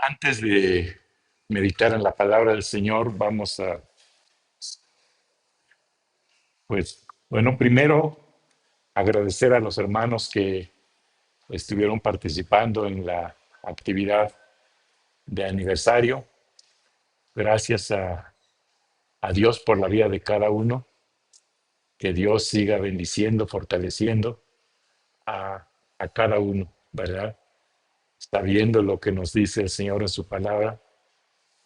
Antes de meditar en la palabra del Señor, vamos a, bueno, primero agradecer a los hermanos que estuvieron participando en la actividad de aniversario. Gracias a Dios por la vida de cada uno. Que Dios siga bendiciendo, fortaleciendo a, a cada uno, ¿verdad? Está viendo lo que nos dice el Señor en su palabra.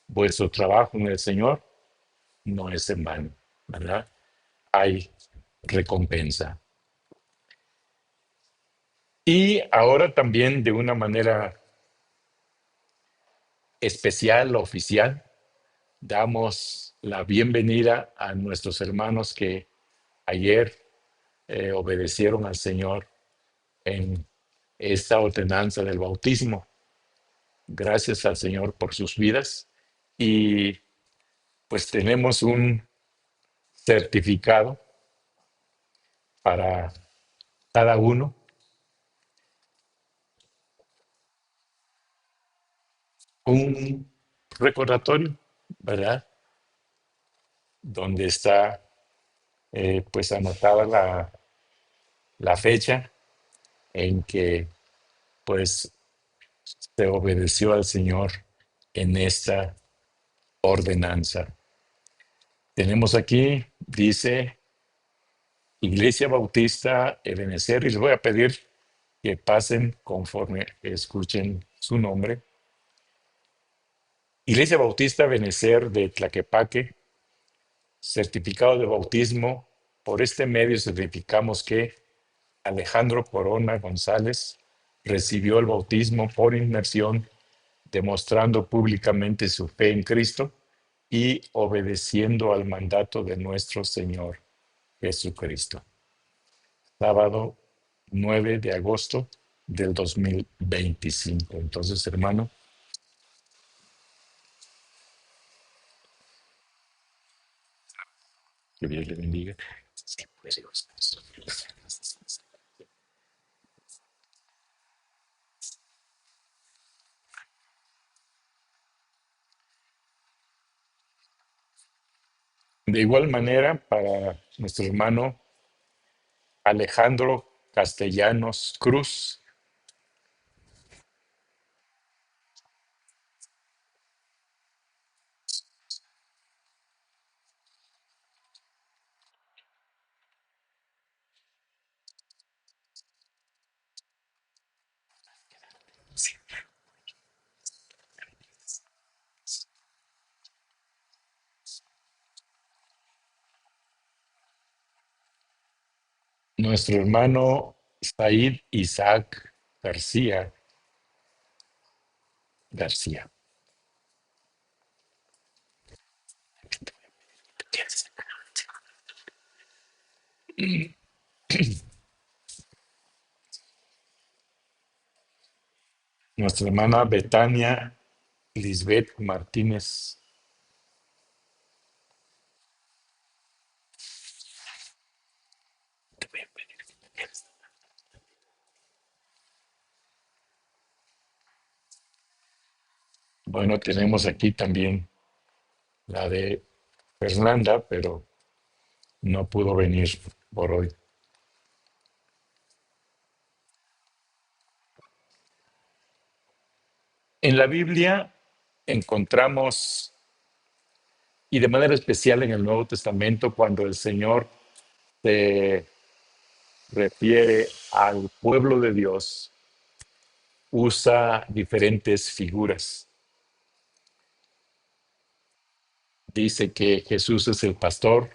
Vuestro trabajo en el Señor no es en vano, ¿verdad? Hay recompensa. Y ahora también de una manera especial, oficial, damos la bienvenida a nuestros hermanos que ayer obedecieron al Señor en esta ordenanza del bautismo. Gracias al Señor por sus vidas. Y pues tenemos un certificado para cada uno, un recordatorio, ¿verdad? Donde está pues anotada la fecha en que pues se obedeció al Señor en esta ordenanza. Tenemos aquí, dice Iglesia Bautista Ebenezer, y les voy a pedir que pasen conforme escuchen su nombre. Iglesia Bautista Ebenezer de Tlaquepaque, certificado de bautismo. Por este medio certificamos que Alejandro Corona González recibió el bautismo por inmersión, demostrando públicamente su fe en Cristo y obedeciendo al mandato de nuestro Señor Jesucristo. Sábado 9 de agosto del 2025. Entonces, hermano, que Dios le bendiga. De igual manera, para nuestro hermano Alejandro Castellanos Cruz, nuestro hermano Said Isaac García García. Nuestra hermana Betania Lisbeth Martínez. Bueno, tenemos aquí también la de Fernanda, pero no pudo venir por hoy. En la Biblia encontramos, y de manera especial en el Nuevo Testamento, cuando el Señor se refiere al pueblo de Dios, usa diferentes figuras. Dice que Jesús es el pastor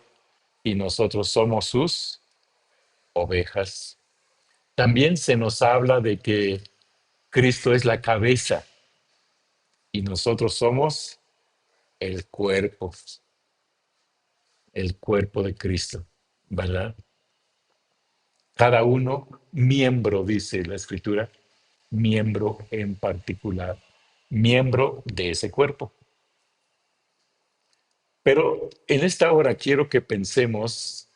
y nosotros somos sus ovejas. También se nos habla de que Cristo es la cabeza y nosotros somos el cuerpo de Cristo, ¿verdad? Cada uno miembro, dice la Escritura, miembro en particular, miembro de ese cuerpo. Pero en esta hora quiero que pensemos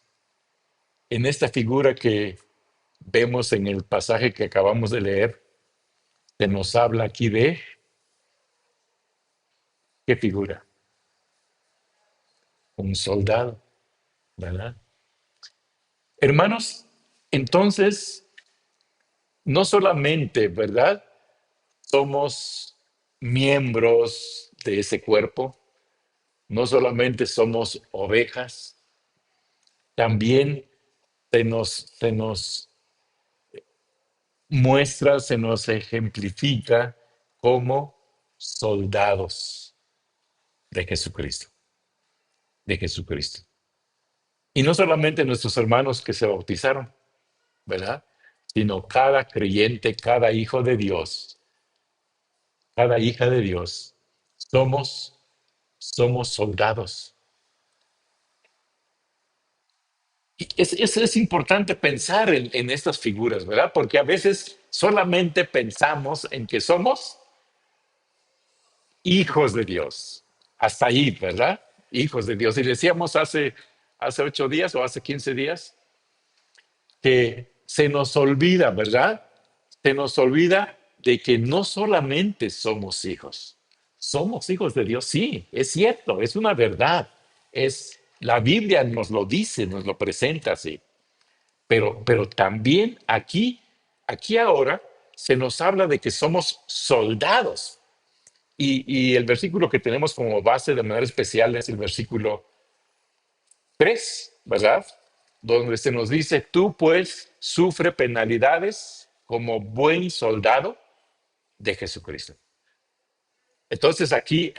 en esta figura que vemos en el pasaje que acabamos de leer. Se nos habla aquí de ¿Qué figura? Un soldado, ¿verdad? Hermanos, entonces, no solamente, ¿verdad? Somos miembros de ese cuerpo, no solamente somos ovejas, también se nos muestra, se nos ejemplifica como soldados de Jesucristo, de Jesucristo. Y no solamente nuestros hermanos que se bautizaron, ¿verdad? Sino cada creyente, cada hijo de Dios, cada hija de Dios, somos, somos soldados. Y es importante pensar en estas figuras, ¿verdad? Porque a veces solamente pensamos en que somos hijos de Dios. Hasta ahí, ¿verdad? Hijos de Dios. Y decíamos hace 8 días o hace 15 días que se nos olvida, ¿verdad? Se nos olvida de que no solamente somos hijos de Dios, sí, es cierto, es una verdad. La Biblia nos lo dice, nos lo presenta así. Pero también aquí ahora se nos habla de que somos soldados. Y el versículo que tenemos como base de manera especial es el versículo 3, ¿verdad? Donde se nos dice, tú pues sufre penalidades como buen soldado de Jesucristo. Entonces aquí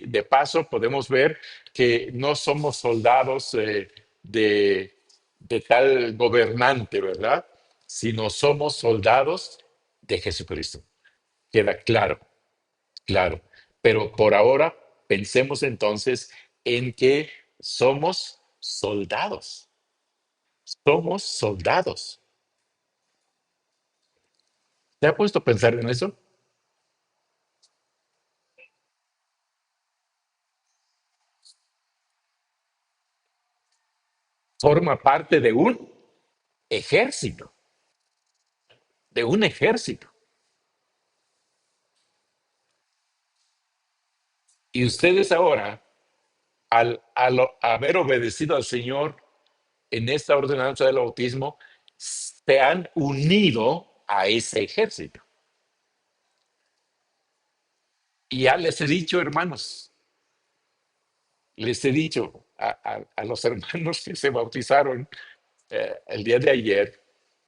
de paso podemos ver que no somos soldados de, de tal gobernante, ¿verdad? Sino somos soldados de Jesucristo. Queda claro, claro. Pero por ahora pensemos entonces en que somos soldados. Somos soldados. ¿Se ha puesto a pensar en eso? Forma parte ejército, de un ejército. Y ustedes ahora, al haber obedecido al Señor en esta ordenanza del bautismo, se han unido a ese ejército. Y ya les he dicho, hermanos, les he dicho a los hermanos que se bautizaron el día de ayer,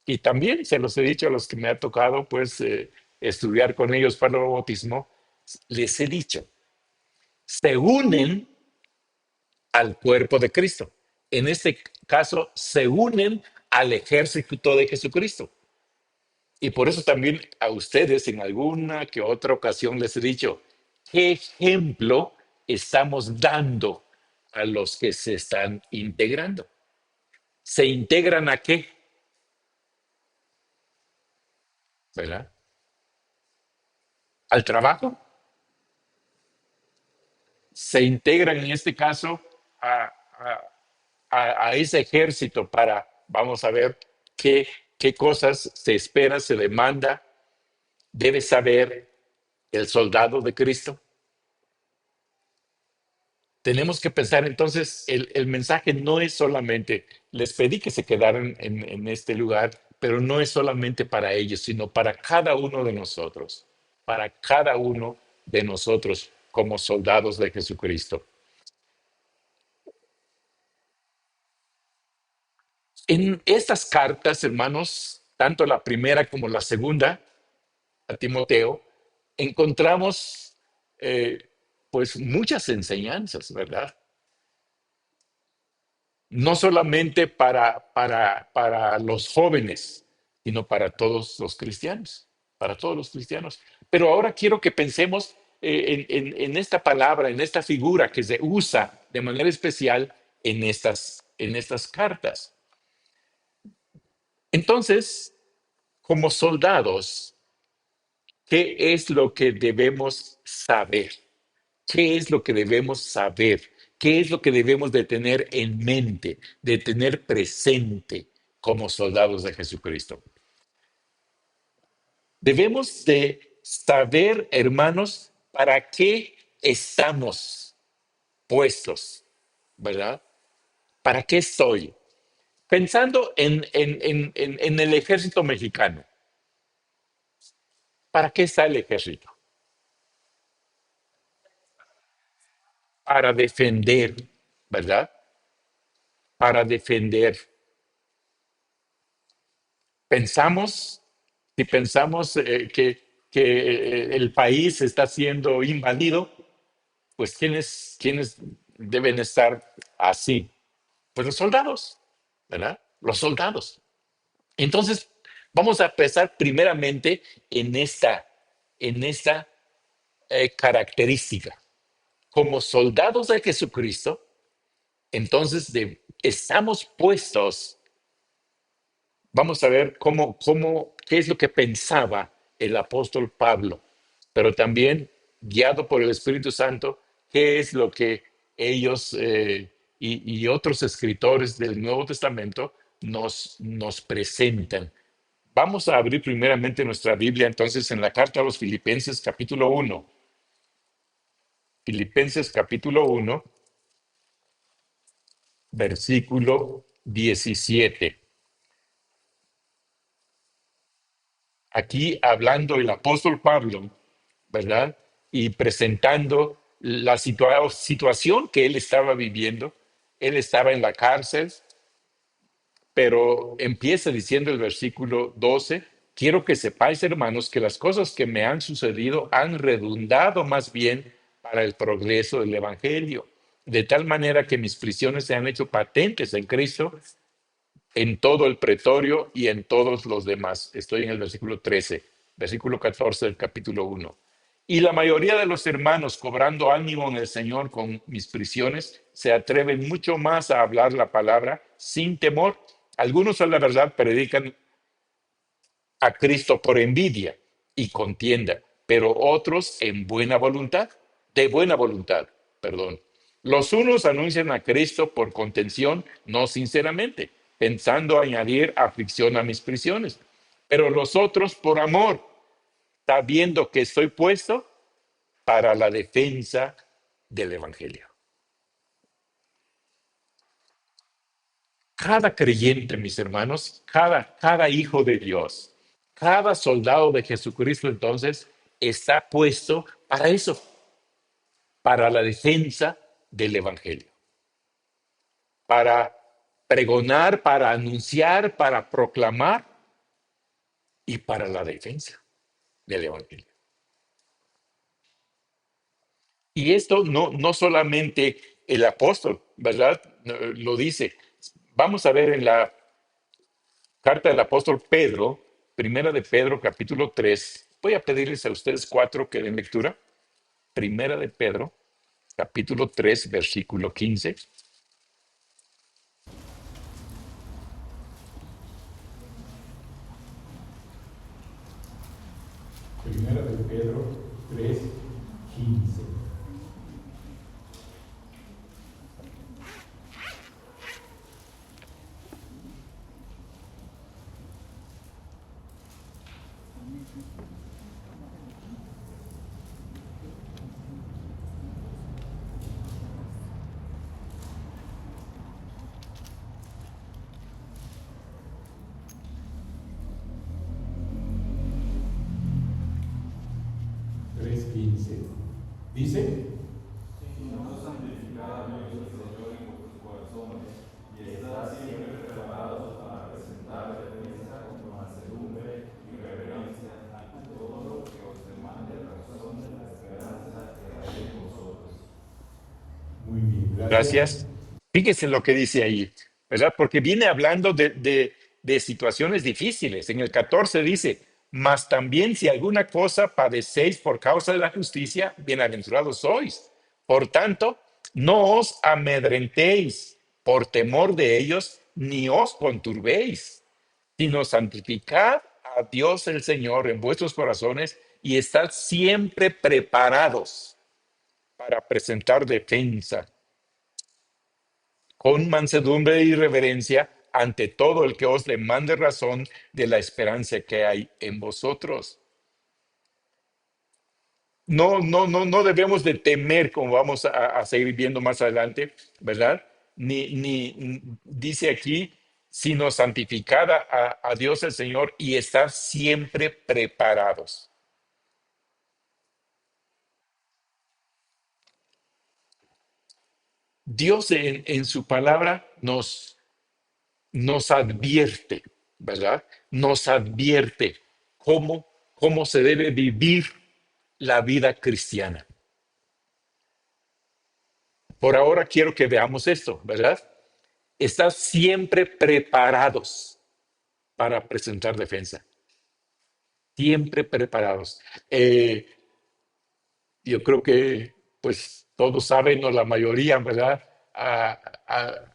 y también se los he dicho a los que me ha tocado pues estudiar con ellos para el bautismo, les he dicho, se unen al cuerpo de Cristo. En este caso, se unen al ejército de Jesucristo. Y por eso también a ustedes en alguna que otra ocasión les he dicho, ¿qué ejemplo estamos dando a los que se están integrando? ¿Se integran a qué? ¿Verdad? ¿Al trabajo? ¿Se integran en este caso a, a- a ese ejército para, vamos a ver, qué cosas se espera, se demanda, debe saber el soldado de Cristo? Tenemos que pensar entonces, el mensaje no es solamente, les pedí que se quedaran en este lugar, pero no es solamente para ellos, sino para cada uno de nosotros, para cada uno de nosotros como soldados de Jesucristo. En estas cartas, hermanos, tanto la primera como la segunda a Timoteo, encontramos eh, pues muchas enseñanzas, ¿verdad? No solamente para los jóvenes, sino para todos los cristianos, para todos los cristianos. Pero ahora quiero que pensemos en esta palabra, en esta figura que se usa de manera especial en estas cartas. Entonces, como soldados, ¿qué es lo que debemos saber? ¿Qué es lo que debemos saber? ¿Qué es lo que debemos de tener en mente, de tener presente como soldados de Jesucristo? Debemos de saber, hermanos, para qué estamos puestos, ¿verdad? ¿Para qué estoy? Pensando en el ejército mexicano. ¿Para qué está el ejército? Para defender, ¿verdad? Para defender. Pensamos, si pensamos que el país está siendo invadido, pues ¿quiénes deben estar así? Pues los soldados, ¿verdad? Los soldados. Entonces, vamos a pensar primeramente en esta característica. Como soldados de Jesucristo, entonces estamos puestos. Vamos a ver qué es lo que pensaba el apóstol Pablo, pero también guiado por el Espíritu Santo, qué es lo que ellos y otros escritores del Nuevo Testamento nos presentan. Vamos a abrir primeramente nuestra Biblia entonces en la carta a los Filipenses capítulo 1. Filipenses capítulo 1, versículo 17. Aquí hablando el apóstol Pablo, ¿verdad? Y presentando la situación que él estaba viviendo. Él estaba en la cárcel, pero empieza diciendo el versículo 12: quiero que sepáis, hermanos, que las cosas que me han sucedido han redundado más bien para el progreso del Evangelio, de tal manera que mis prisiones se han hecho patentes en Cristo en todo el pretorio y en todos los demás. Estoy en el versículo 13, versículo 14 del capítulo 1. Y la mayoría de los hermanos, cobrando ánimo en el Señor con mis prisiones, se atreven mucho más a hablar la palabra sin temor. Algunos a la verdad predican a Cristo por envidia y contienda, pero otros en buena voluntad, de buena voluntad, perdón. Los unos anuncian a Cristo por contención, no sinceramente, pensando añadir aflicción a mis prisiones, pero los otros por amor, sabiendo que estoy puesto para la defensa del Evangelio. Cada creyente, mis hermanos, cada hijo de Dios, cada soldado de Jesucristo, entonces, está puesto para eso, para la defensa del Evangelio, para pregonar, para anunciar, para proclamar y para la defensa del Evangelio. Y esto no solamente el apóstol, ¿verdad? Lo dice. Vamos a ver en la carta del apóstol Pedro, primera de Pedro, capítulo 3. Voy a pedirles a ustedes cuatro que den lectura. Primera de Pedro, capítulo 3, versículo 15. Primera de Pedro 3, 15. Tres, 15. Dice, muy bien, gracias. Fíjese lo que dice ahí, ¿verdad? Porque viene hablando de situaciones difíciles. En el 14 dice, mas también si alguna cosa padecéis por causa de la justicia, bienaventurados sois. Por tanto, no os amedrentéis por temor de ellos, ni os conturbéis, sino santificad a Dios el Señor en vuestros corazones y estad siempre preparados para presentar defensa con mansedumbre y reverencia ante todo el que os demande razón de la esperanza que hay en vosotros. no debemos de temer, como vamos a seguir viendo más adelante, ¿verdad? Dice aquí, sino santificada a Dios el Señor y estar siempre preparados. Dios en su palabra nos advierte, ¿verdad? Nos advierte cómo se debe vivir la vida cristiana. Por ahora quiero que veamos esto, ¿verdad? Estar siempre preparados para presentar defensa, siempre preparados. Eh, yo creo que, pues, todos saben, o la mayoría, ¿verdad?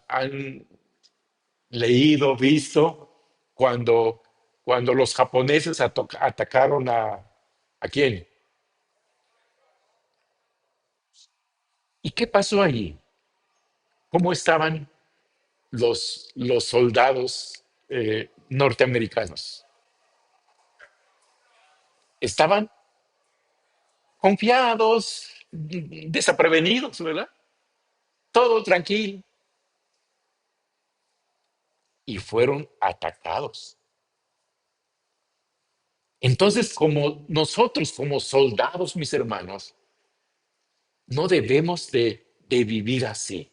Han leído, visto, cuando los japoneses atacaron ¿a quién? ¿Y qué pasó allí? ¿Cómo estaban los soldados norteamericanos? Estaban confiados, desaprevenidos, ¿verdad? Todo tranquilo. Y fueron atacados. Entonces, como nosotros, como soldados, mis hermanos, no debemos de vivir así.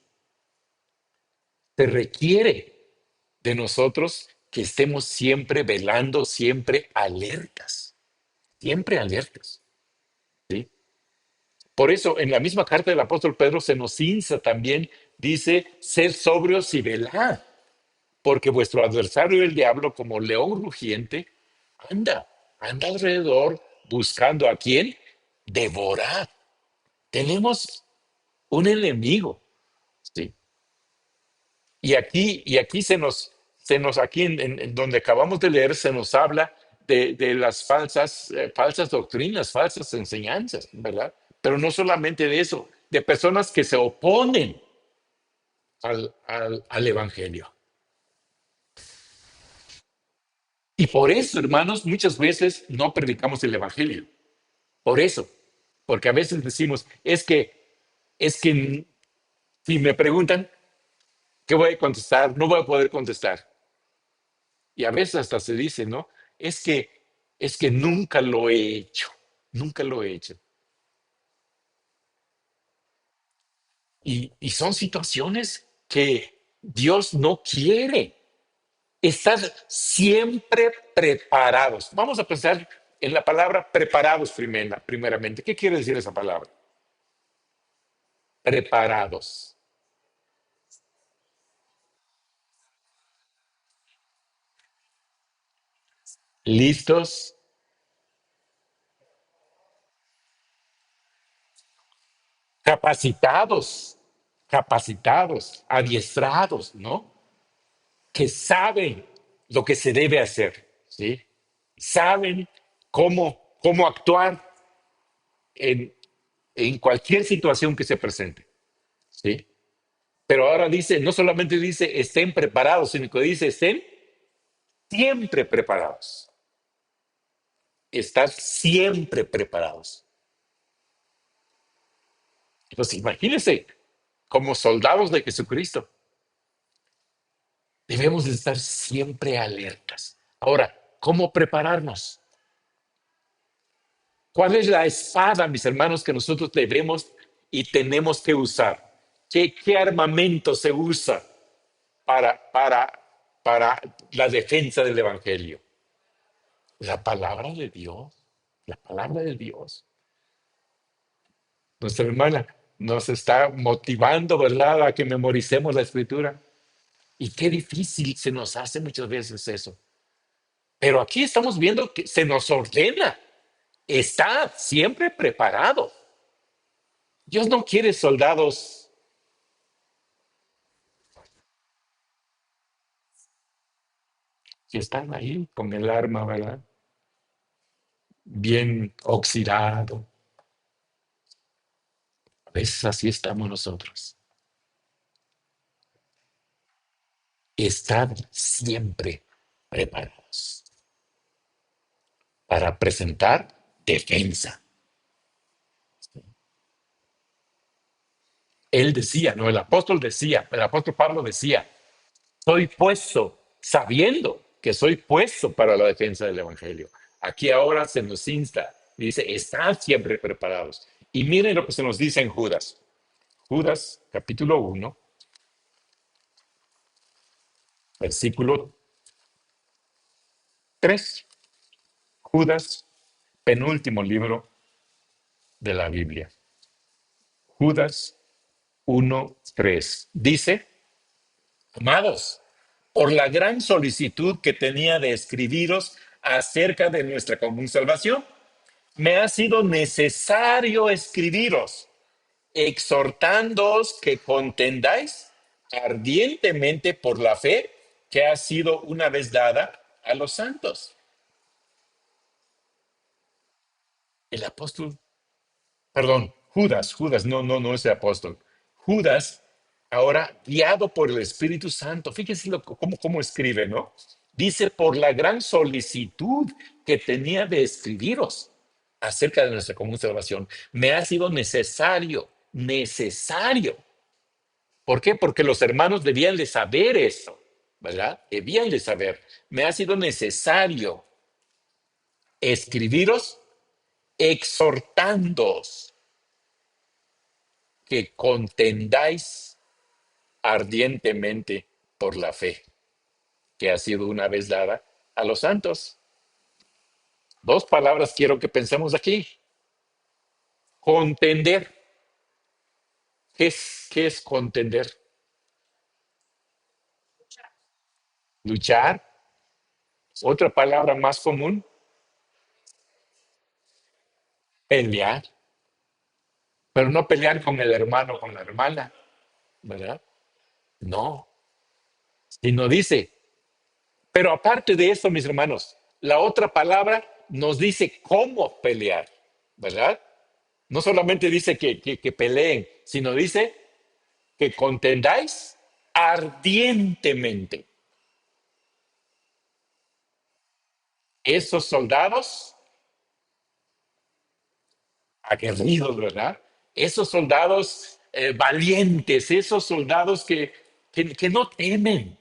Se requiere de nosotros que estemos siempre velando, siempre alertas, ¿sí? Por eso, en la misma carta del apóstol Pedro se nos insta también, dice, ser sobrios y velad, porque vuestro adversario el diablo, como león rugiente, anda, anda alrededor buscando a quién devorar. Tenemos un enemigo, ¿sí? Y aquí aquí en donde acabamos de leer, se nos habla de las falsas doctrinas, falsas enseñanzas, ¿verdad? Pero no solamente de eso, de personas que se oponen al Evangelio. Y por eso, hermanos, muchas veces no predicamos el Evangelio. Por eso, porque a veces decimos, es que si me preguntan, ¿qué voy a contestar? No voy a poder contestar. Y a veces hasta se dice, ¿no? Es que nunca lo he hecho, nunca lo he hecho. Y son situaciones que Dios no quiere. Estar siempre preparados. Vamos a pensar en la palabra preparados primeramente. ¿Qué quiere decir esa palabra? Preparados, listos, capacitados, capacitados, adiestrados, ¿no? Que saben lo que se debe hacer, ¿sí? Saben cómo actuar en, en cualquier situación que se presente, ¿sí? Pero ahora dice, no solamente dice estén preparados, sino que dice estén siempre preparados. Estar siempre preparados. Entonces, imagínense, como soldados de Jesucristo, debemos de estar siempre alertas. Ahora, ¿cómo prepararnos? ¿Cuál es la espada, mis hermanos, que nosotros debemos y tenemos que usar? ¿Qué armamento se usa para la defensa del Evangelio? La palabra de Dios, la palabra de Dios. Nuestra hermana nos está motivando, ¿verdad?, a que memoricemos la escritura. Y qué difícil se nos hace muchas veces eso. Pero aquí estamos viendo que se nos ordena. Está siempre preparado. Dios no quiere soldados que están ahí con el arma, ¿verdad? Bien oxidado. A veces así estamos nosotros. Estad siempre preparados para presentar defensa. Él decía, no, el apóstol Pablo decía, soy puesto, sabiendo que soy puesto para la defensa del Evangelio. Aquí ahora se nos insta, dice, estad siempre preparados. Y miren lo que se nos dice en Judas. Judas, capítulo 1, versículo 3. Judas, penúltimo libro de la Biblia. Judas 1:3. Dice, amados, por la gran solicitud que tenía de escribiros acerca de nuestra común salvación, me ha sido necesario escribiros, exhortándoos que contendáis ardientemente por la fe que ha sido una vez dada a los santos. El apóstol, perdón, Judas, no es el apóstol. Judas, ahora guiado por el Espíritu Santo, fíjense cómo escribe, ¿no? Dice, por la gran solicitud que tenía de escribiros acerca de nuestra común salvación, me ha sido necesario. ¿Por qué? Porque los hermanos debían de saber eso, ¿verdad? Debían de saber. Me ha sido necesario escribiros exhortándoos que contendáis ardientemente por la fe que ha sido una vez dada a los santos. Dos palabras quiero que pensemos aquí. Contender. ¿Qué es contender? Luchar. Otra palabra más común, pelear. Pero no pelear con el hermano, con la hermana, ¿verdad? No, sino dice, pero aparte de eso, mis hermanos, la otra palabra nos dice cómo pelear, ¿verdad? No solamente dice que peleen, sino dice que contendáis ardientemente. Esos soldados aguerridos, ¿verdad? Esos soldados valientes, esos soldados que no temen.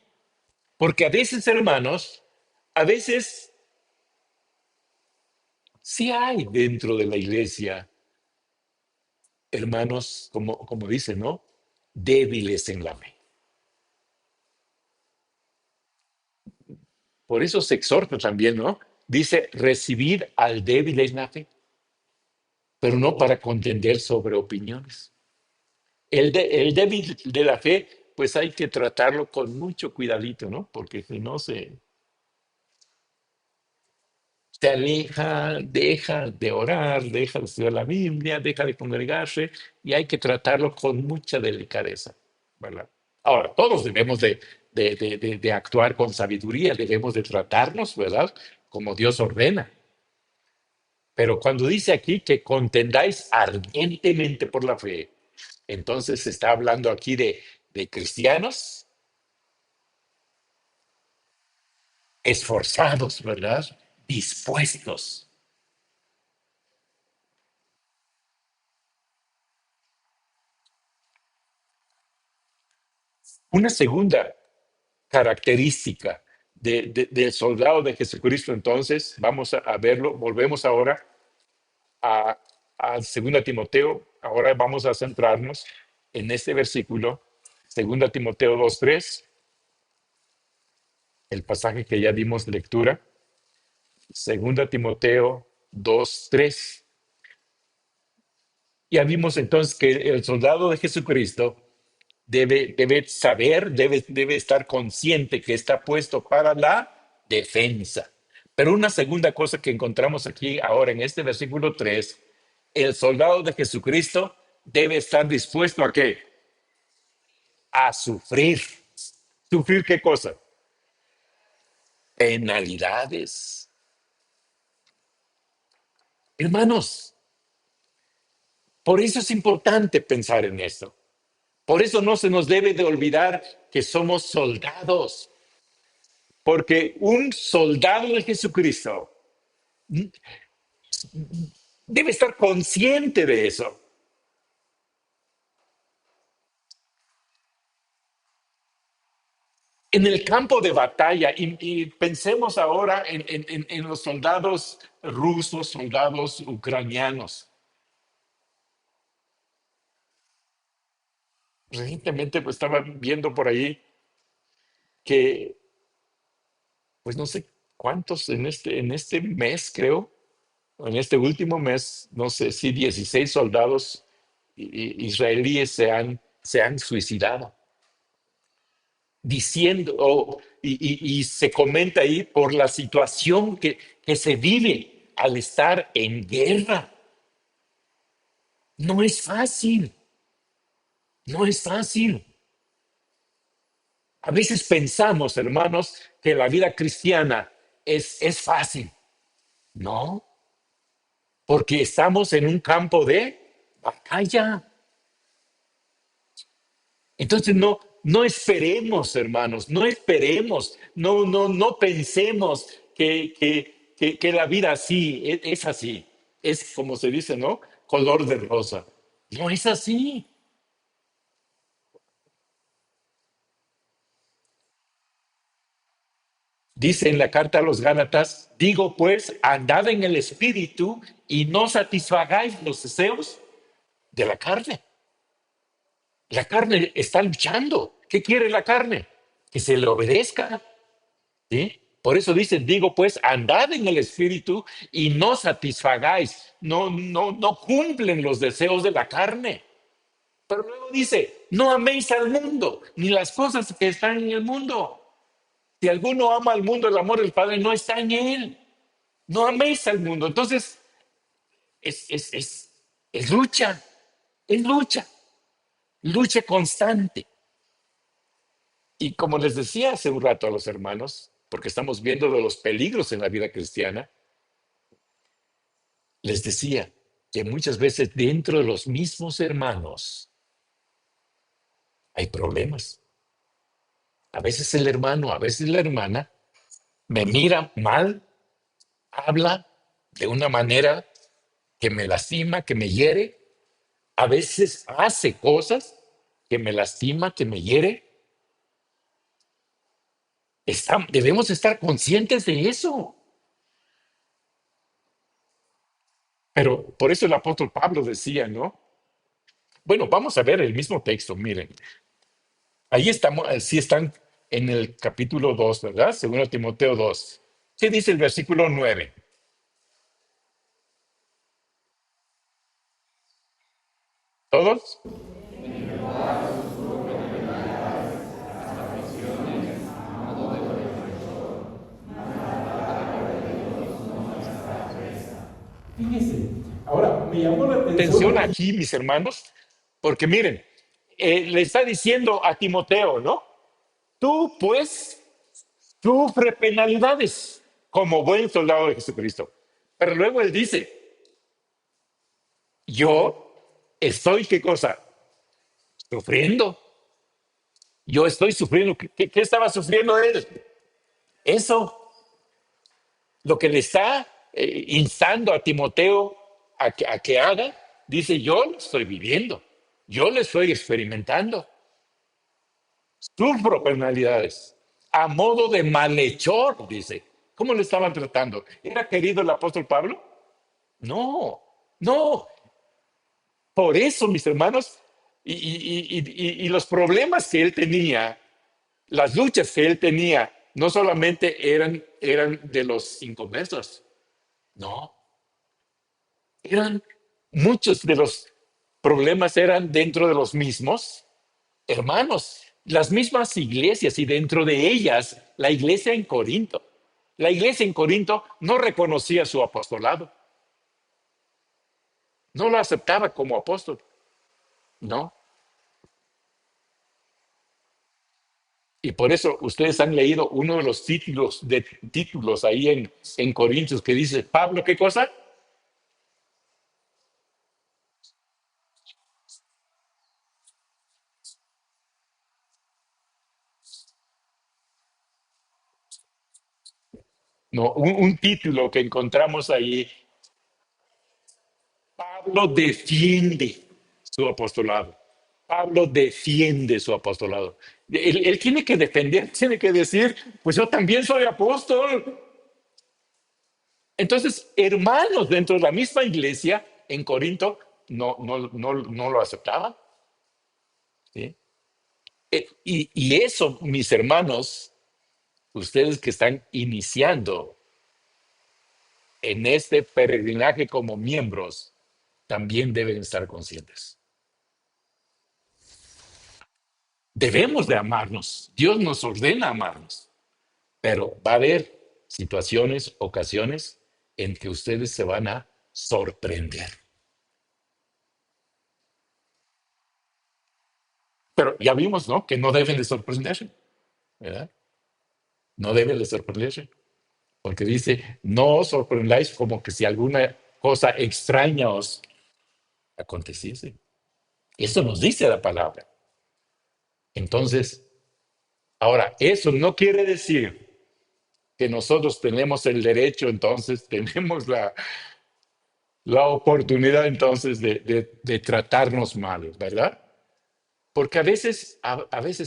Porque a veces, hermanos, a veces sí hay dentro de la iglesia, hermanos, como dicen, ¿no? Débiles en la fe. Por eso se exhorta también, ¿no? Dice, recibir al débil en la fe, pero no para contender sobre opiniones. El débil de la fe, pues hay que tratarlo con mucho cuidadito, ¿no? Porque si no se aleja, deja de orar, deja de estudiar la Biblia, deja de congregarse y hay que tratarlo con mucha delicadeza, ¿verdad? Ahora, todos debemos de actuar con sabiduría, debemos de tratarnos, ¿verdad? Como Dios ordena. Pero cuando dice aquí que contendáis ardientemente por la fe, entonces se está hablando aquí de cristianos esforzados, ¿verdad? Dispuestos. Una segunda característica del soldado de Jesucristo, entonces, vamos a verlo, volvemos ahora a, a 2 Timoteo, ahora vamos a centrarnos en este versículo, 2 Timoteo 2:3, el pasaje que ya dimos lectura, 2 Timoteo 2:3. Ya vimos entonces que el soldado de Jesucristo debe saber, debe estar consciente que está puesto para la defensa. Pero una segunda cosa que encontramos aquí ahora en este versículo 3, el soldado de Jesucristo debe estar dispuesto a qué? A sufrir. ¿Sufrir qué cosa? Penalidades. Hermanos, por eso es importante pensar en esto. Por eso no se nos debe de olvidar que somos soldados. Porque un soldado de Jesucristo debe estar consciente de eso. en el campo de batalla, y pensemos ahora en los soldados rusos, soldados ucranianos. Recientemente pues, estaba viendo por ahí que, pues no sé cuántos en este mes, creo, o en este último mes, no sé si 16 soldados israelíes se han suicidado, diciendo, y se comenta ahí por la situación que se vive al estar en guerra. No es fácil, no es fácil. A veces pensamos, hermanos, que la vida cristiana es fácil. No, porque estamos en un campo de batalla. Entonces no esperemos, hermanos, no esperemos, no pensemos que la vida así es así. Es como se dice, ¿no? Color de rosa. No es así. Dice en la carta a los Gálatas, digo pues, andad en el espíritu y no satisfagáis los deseos de la carne. La carne está luchando. ¿Qué quiere la carne? Que se le obedezca. ¿Sí? Por eso dice, digo pues, andad en el espíritu y no satisfagáis, no cumplen los deseos de la carne. Pero luego dice, no améis al mundo, ni las cosas que están en el mundo. Si alguno ama al mundo, el amor del Padre no está en él. No améis al mundo. Entonces, es lucha, es lucha, lucha constante. Y como les decía hace un rato a los hermanos, porque estamos viendo de los peligros en la vida cristiana, les decía que muchas veces dentro de los mismos hermanos hay problemas. A veces el hermano, a veces la hermana me mira mal, habla de una manera que me lastima, que me hiere. A veces hace cosas que me lastima, que me hiere. Debemos estar conscientes de eso. Pero por eso el apóstol Pablo decía, ¿no? Bueno, vamos a ver el mismo texto, miren. Ahí estamos, sí están en el capítulo 2, ¿verdad? Segundo Timoteo 2. ¿Qué dice el versículo 9? ¿Todos? Fíjense, ahora me llamó la atención aquí, mis hermanos, porque miren, le está diciendo a Timoteo, ¿no? Tú, pues, sufre penalidades como buen soldado de Jesucristo. Pero luego él dice, yo estoy, ¿qué cosa? Sufriendo. Yo estoy sufriendo. ¿Qué estaba sufriendo él? Eso, lo que le está instando a Timoteo a que haga, dice, yo lo estoy viviendo, yo lo estoy experimentando, sufro penalidades, a modo de malhechor, dice. ¿Cómo le estaban tratando? ¿Era querido el apóstol Pablo? No, no. Por eso, mis hermanos, y los problemas que él tenía, las luchas que él tenía, no solamente eran de los inconversos, no, eran muchos de los problemas eran dentro de los mismos hermanos, las mismas iglesias y dentro de ellas la iglesia en Corinto. La iglesia en Corinto no reconocía su apostolado, no lo aceptaba como apóstol, no. Y por eso ustedes han leído uno de los títulos ahí en Corintios que dice, Pablo, ¿qué cosa? No, un título que encontramos ahí. Pablo defiende su apostolado. Pablo defiende su apostolado. Él tiene que defender, tiene que decir, pues yo también soy apóstol. Entonces, hermanos dentro de la misma iglesia en Corinto no lo aceptaban. ¿Sí? Y eso, mis hermanos, ustedes que están iniciando en este peregrinaje como miembros, también deben estar conscientes. Debemos de amarnos. Dios nos ordena amarnos, pero va a haber situaciones, ocasiones en que ustedes se van a sorprender. Pero ya vimos, ¿no? Que no deben de sorprenderse, ¿verdad? No deben de sorprenderse, porque dice, no os sorprendáis como que si alguna cosa extraña os aconteciese. Eso nos dice la palabra. Entonces, ahora, eso no quiere decir que nosotros tenemos el derecho, entonces tenemos la oportunidad entonces de tratarnos mal, ¿verdad? Porque a veces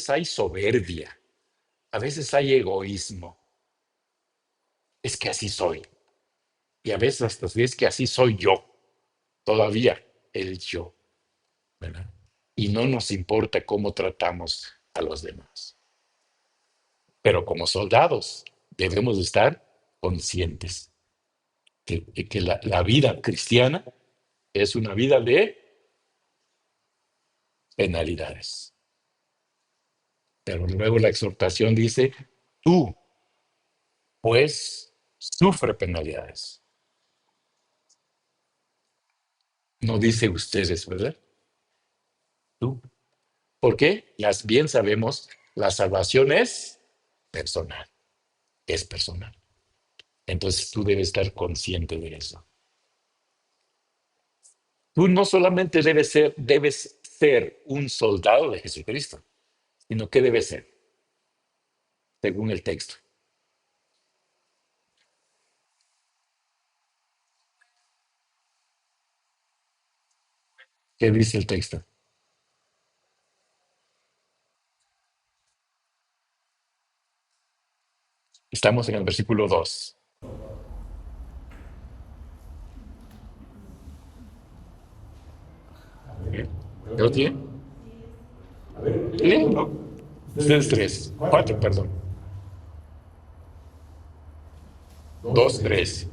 hay soberbia, a veces hay egoísmo. Es que así soy. Y a veces hasta es que así soy yo, todavía el yo, ¿verdad? Y no nos importa cómo tratamos a los demás. Pero como soldados debemos estar conscientes que la vida cristiana es una vida de penalidades. Pero luego la exhortación dice, tú, pues, sufre penalidades. No dice ustedes, ¿verdad? Tú. ¿Por qué? Las bien sabemos, la salvación es personal, es personal. Entonces tú debes estar consciente de eso. Tú no solamente debes ser un soldado de Jesucristo, sino que debes ser, según el texto. ¿Qué dice el texto? Estamos en el versículo 2. ¿Lo tiene? Léelo. Ustedes tres, cuatro, perdón. Dos, tres.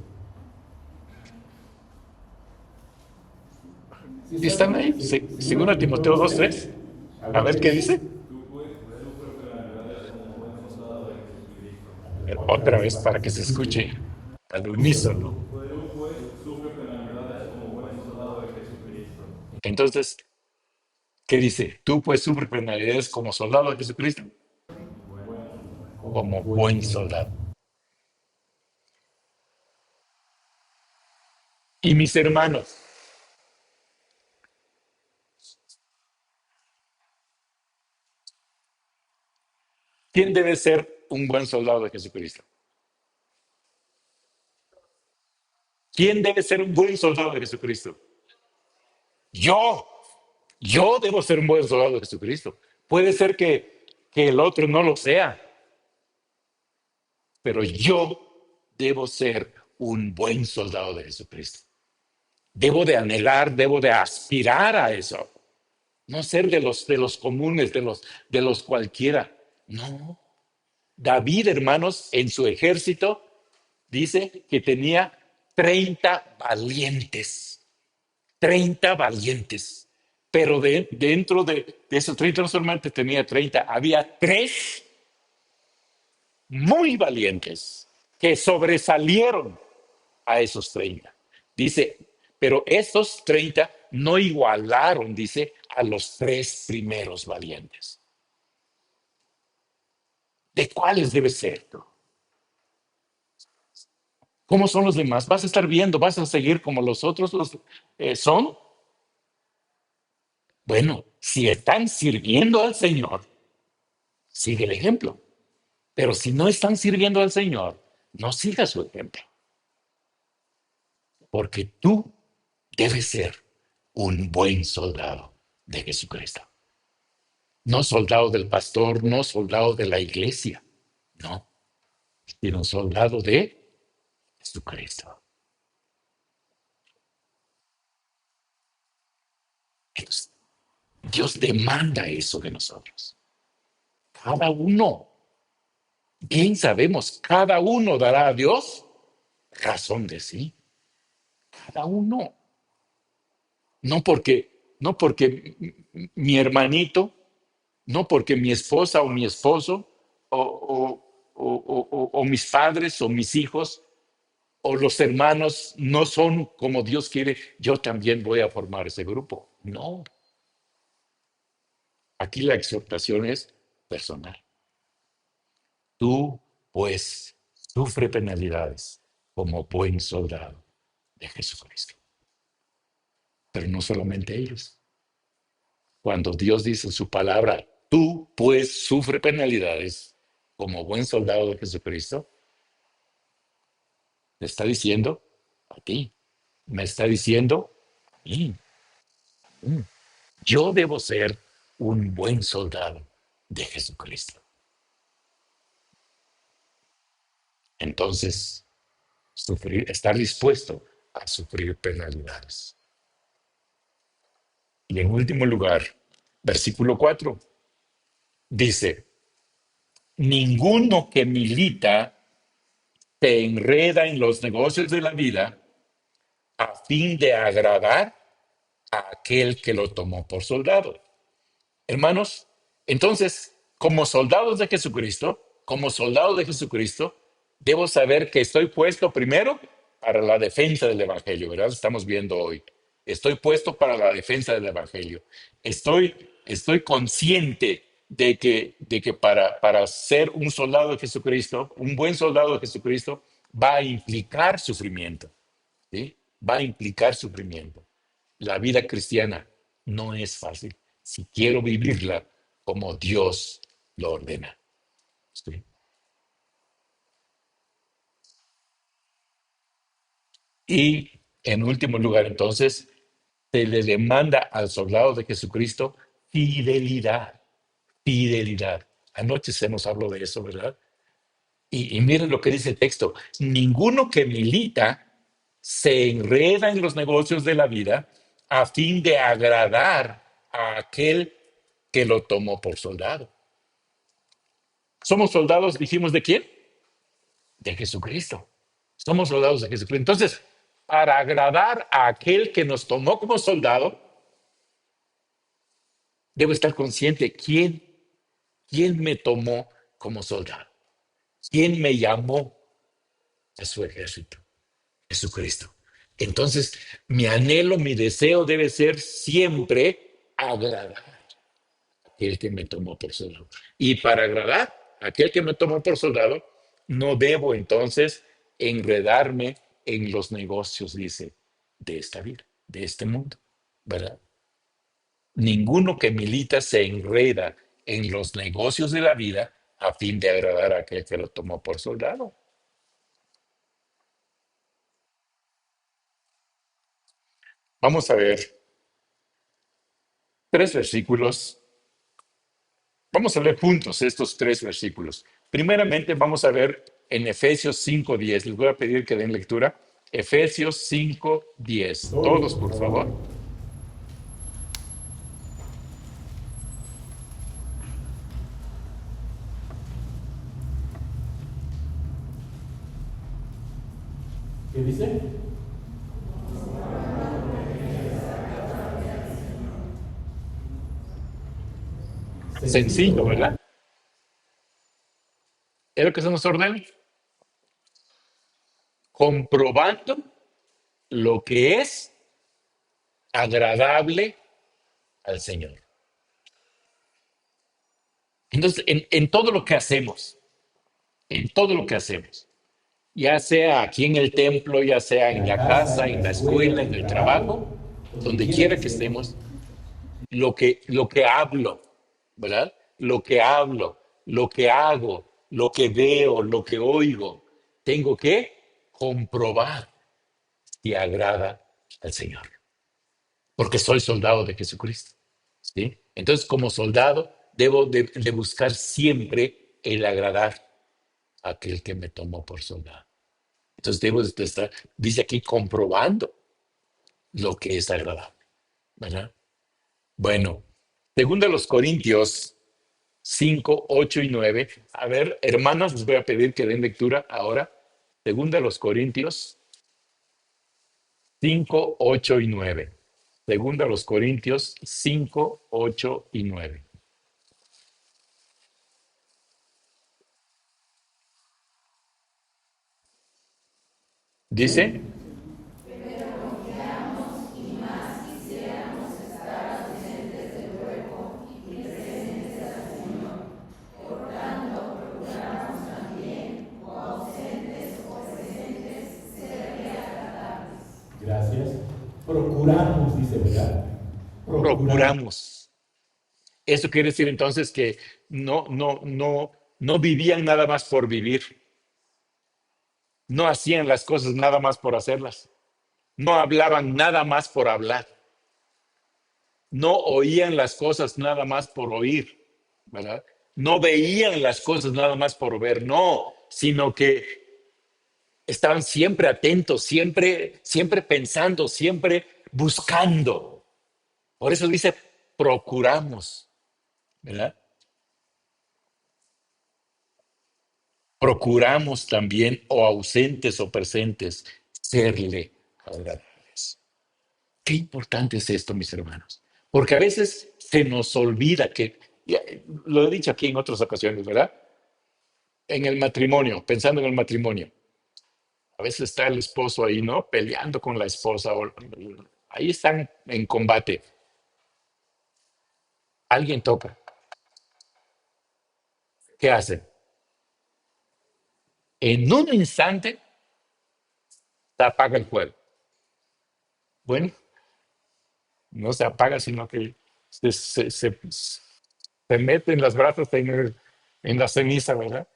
¿Están ahí? Según Timoteo 2, 3. A ver qué dice. Otra vez para que se escuche al unísono. Entonces, ¿qué dice? Tú pues sufres penalidades como soldado de Jesucristo, como buen soldado. Y mis hermanos, ¿quién debe ser un buen soldado de Jesucristo? ¿Quién debe ser un buen soldado de Jesucristo? Yo. Yo debo ser un buen soldado de Jesucristo. Puede ser que el otro no lo sea, pero yo debo ser un buen soldado de Jesucristo. Debo de anhelar, debo de aspirar a eso. No ser de los comunes, de los cualquiera. No. David, hermanos, en su ejército, dice que tenía 30 valientes. 30 valientes. Pero dentro de esos 30 no solamente tenía 30, había tres muy valientes que sobresalieron a esos 30. Dice, pero esos 30 no igualaron, dice, a los tres primeros valientes. ¿De cuáles debe ser tú? ¿Cómo son los demás? ¿Vas a estar viendo? ¿Vas a seguir como los otros son? Bueno, si están sirviendo al Señor, sigue el ejemplo. Pero si no están sirviendo al Señor, no sigas su ejemplo. Porque tú debes ser un buen soldado de Jesucristo. No soldado del pastor, no soldado de la iglesia, no, sino soldado de Jesucristo. Entonces, Dios demanda eso de nosotros. Cada uno, bien sabemos, cada uno dará a Dios razón de sí. Cada uno. No porque mi hermanito, no porque mi esposa o mi esposo, o mis padres o mis hijos o los hermanos no son como Dios quiere, yo también voy a formar ese grupo. No, aquí la exhortación es personal. Tú, pues, sufre penalidades como buen soldado de Jesucristo. Pero no solamente ellos. Cuando Dios dice en su palabra, tú, pues, sufre penalidades como buen soldado de Jesucristo, le está diciendo a ti, me está diciendo a mí. Mm. Yo debo ser un buen soldado de Jesucristo. Entonces, estar dispuesto a sufrir penalidades. Y en último lugar, versículo 4 dice, ninguno que milita se enreda en los negocios de la vida a fin de agradar a aquel que lo tomó por soldado. Hermanos, entonces, como soldado de Jesucristo, debo saber que estoy puesto primero para la defensa del Evangelio, ¿verdad? Estamos viendo hoy. Estoy puesto para la defensa del Evangelio. Estoy consciente de que para ser un soldado de Jesucristo, un buen soldado de Jesucristo, va a implicar sufrimiento, ¿sí? Va a implicar sufrimiento. La vida cristiana no es fácil si quiero vivirla como Dios lo ordena. ¿Sí? Y en último lugar, entonces, se le demanda al soldado de Jesucristo fidelidad, fidelidad. Anoche se nos habló de eso, ¿verdad? Y miren lo que dice el texto. Ninguno que milita se enreda en los negocios de la vida a fin de agradar a aquel que lo tomó por soldado. Somos soldados, dijimos, ¿de quién? De Jesucristo. Somos soldados de Jesucristo. Entonces, para agradar a aquel que nos tomó como soldado, debo estar consciente quién me tomó como soldado, quién me llamó a su ejército. Jesucristo. Entonces, mi anhelo, mi deseo debe ser siempre agradar a aquel que me tomó por soldado. Y para agradar a aquel que me tomó por soldado, no debo entonces enredarme en los negocios, dice, de esta vida, de este mundo, ¿verdad? Ninguno que milita se enreda en los negocios de la vida a fin de agradar a aquel que lo tomó por soldado. Vamos a ver tres versículos. Vamos a leer juntos estos tres versículos. Primeramente vamos a ver en Efesios 5:10. Les voy a pedir que den lectura. Efesios 5:10. Todos, por favor. ¿Qué dice? Sencillo, Sencillo, ¿verdad? ¿verdad? Es lo que se nos ordena. Comprobando lo que es agradable al Señor. Entonces, en todo lo que hacemos, en todo lo que hacemos, ya sea aquí en el templo, ya sea En en la la casa, casa, en en la la escuela, escuela, en en el el trabajo, trabajo, donde donde quiera que quiera que estemos. estemos, lo que hablo, ¿verdad? Lo que hablo, lo que hago, lo que veo, lo que oigo, tengo que comprobar si agrada al Señor, porque soy soldado de Jesucristo, ¿sí? Entonces, como soldado, Debo de buscar siempre el agradar a aquel que me tomó por soldado. Entonces debo de estar, dice aquí, comprobando lo que es agradable, ¿verdad? Bueno, según de los Corintios 5, 8 y 9. A ver, hermanos, les voy a pedir que den lectura ahora. Según de los Corintios 5, 8 y 9. Según de los Corintios 5, 8 y 9. Dice, Gracias. Procuramos, dice, ¿verdad? Procuramos. procuramos. Eso quiere decir entonces que no vivían nada más por vivir, no hacían las cosas nada más por hacerlas, no hablaban nada más por hablar, no oían las cosas nada más por oír, ¿verdad? No veían las cosas nada más por ver, no, sino que estaban siempre atentos, siempre pensando, siempre buscando. Por eso dice, procuramos, ¿verdad? Procuramos también, o ausentes o presentes, serle agradables. Qué importante es esto, mis hermanos, porque a veces se nos olvida que, ya, lo he dicho aquí en otras ocasiones, ¿verdad? En el matrimonio, pensando en el matrimonio, a veces está el esposo ahí, ¿no? Peleando con la esposa, ahí están en combate. Alguien toca, ¿qué hace? En un instante se apaga el fuego. Bueno, no se apaga, sino que se meten las brazos en la ceniza, ¿verdad?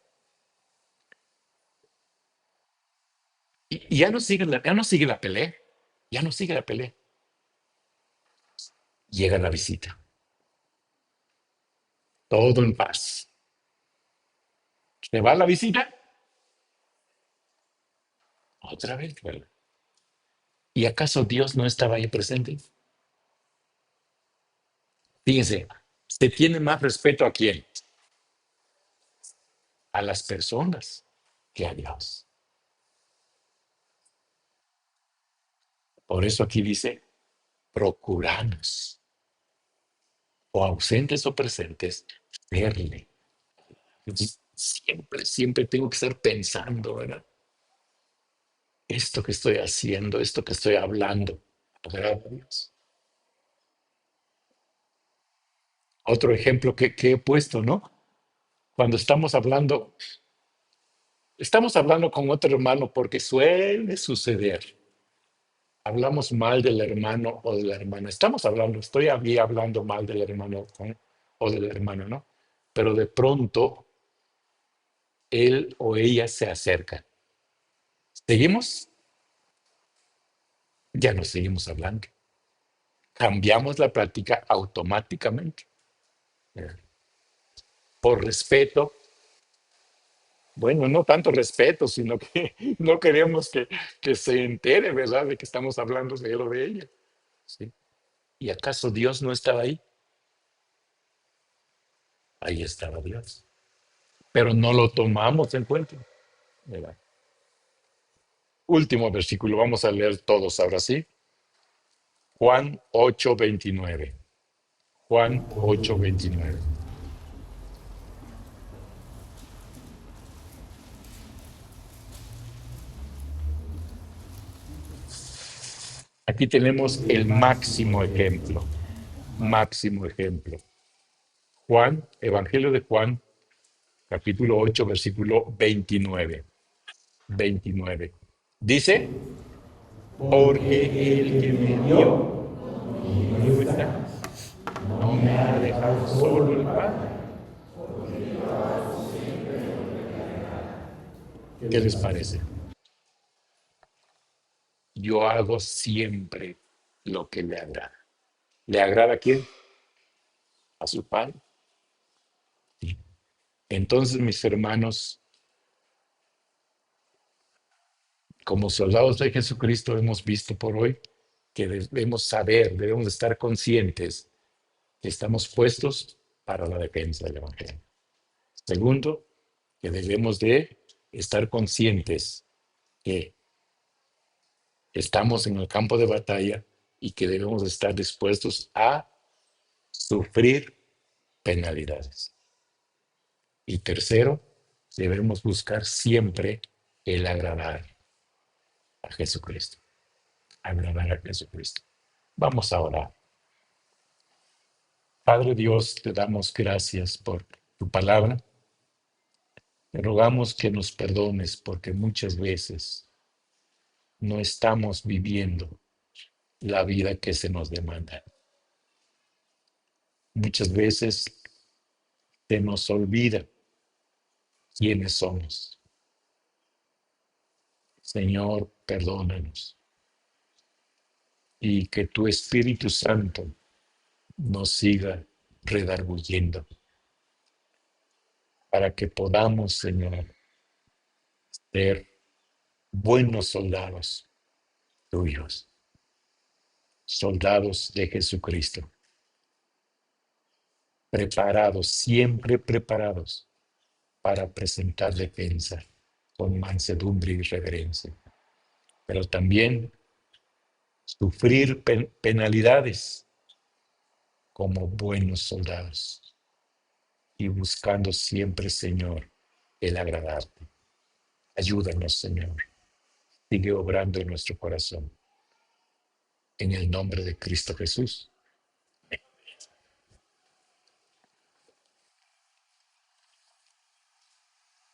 Y ya no sigue la pelea, ya no sigue la pelea. Llega la visita, todo en paz. Se va la visita, otra vez, ¿verdad? ¿Y acaso Dios no estaba ahí presente? Fíjense, se tiene más respeto a quién, a las personas que a Dios. Por eso aquí dice, procuramos, o ausentes o presentes, verle. Entonces, siempre tengo que estar pensando, ¿verdad? Esto que estoy haciendo, esto que estoy hablando, agrada a Dios. Otro ejemplo que he puesto, ¿no? Cuando estamos hablando con otro hermano porque suele suceder. Hablamos mal del hermano o de la hermana. Estoy aquí hablando mal del hermano o de la hermana, ¿no? Pero de pronto él o ella se acerca. ¿Seguimos? Ya no seguimos hablando. Cambiamos la práctica automáticamente. ¿Verdad? Por respeto. Bueno, no tanto respeto, sino que no queremos que se entere, ¿verdad?, de que estamos hablando de él o de ella. ¿Sí? ¿Y acaso Dios no estaba ahí? Ahí estaba Dios. Pero no lo tomamos en cuenta, ¿verdad? Último versículo, vamos a leer todos ahora sí. Juan 8:29. Juan 8:29. Aquí tenemos el máximo ejemplo. Máximo ejemplo. Juan, Evangelio de Juan, capítulo 8, versículo 29. 29. Dice, porque Porque el el que que me me dio, dio, conmigo está. no No me me ha ha dejado dejado solo solo el el Padre. Padre. ¿Qué ¿Qué les les parece? parece? Yo hago siempre lo que le agrada. ¿Le agrada a quién? A su Padre. Entonces, mis hermanos, como soldados de Jesucristo hemos visto por hoy que debemos saber, debemos estar conscientes que estamos puestos para la defensa del Evangelio. Segundo, que debemos de estar conscientes que estamos en el campo de batalla y que debemos estar dispuestos a sufrir penalidades. Y tercero, debemos buscar siempre el agradar a Jesucristo, agradar a Jesucristo. Vamos a orar. Padre Dios, te damos gracias por tu palabra. Te rogamos que nos perdones porque muchas veces no estamos viviendo la vida que se nos demanda. Muchas veces se nos olvida quiénes somos. Señor, perdónanos y que tu Espíritu Santo nos siga redarguyendo para que podamos, Señor, ser buenos soldados tuyos, soldados de Jesucristo, preparados, siempre preparados para presentar defensa con mansedumbre y reverencia, pero también sufrir penalidades como buenos soldados y buscando siempre, Señor, el agradarte. Ayúdanos, Señor. Sigue obrando en nuestro corazón. En el nombre de Cristo Jesús.